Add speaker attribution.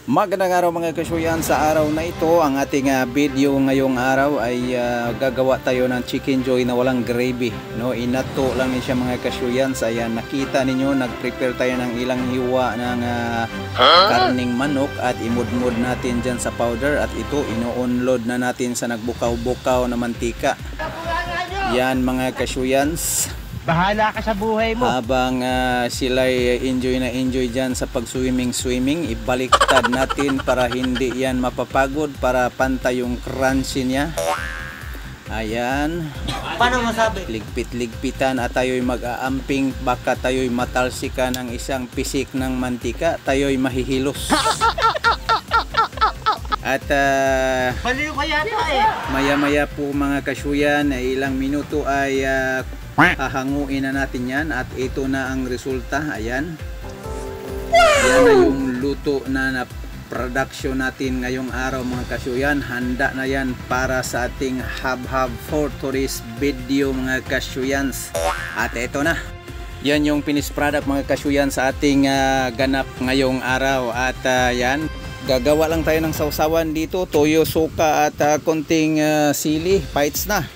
Speaker 1: Magandang araw mga kasuyan. Sa araw na ito, ang ating video ngayong araw ay gagawa tayo ng chicken joy na walang gravy, no? Inato lang niya mga kasuyan. Ayan, nakita ninyo, nag-prepare tayo ng ilang hiwa ng karning manok at imudmud natin dyan sa powder, at ito ino-unload na natin sa nagbukaw-bukaw na mantika. Yan mga kasuyans,
Speaker 2: bahala ka sa buhay mo.
Speaker 1: Habang sila'y enjoy na enjoy dyan sa pag-swimming, ibaliktad natin para hindi yan mapapagod, para pantay yung crunchy niya. Ayan.
Speaker 2: Paano masabi?
Speaker 1: Ligpit-ligpitan at tayo'y mag-aamping, baka tayo'y matalsikan ng isang pisik ng mantika, tayo'y mahihilos. At
Speaker 2: Baliw ka yata eh.
Speaker 1: maya-maya po mga kasuyan, ilang minuto ay hahanguin na natin yan, at ito na ang resulta. Ayan, yan na yung luto na production natin ngayong araw mga kasuyan. Handa na yan para sa ating hab-hab for tourist video mga kasuyans. At ito na, yan yung finished product mga kasuyan sa ating ganap ngayong araw. At yan, gagawa lang tayo ng sausawan dito, toyo, suka at konting sili, bites na.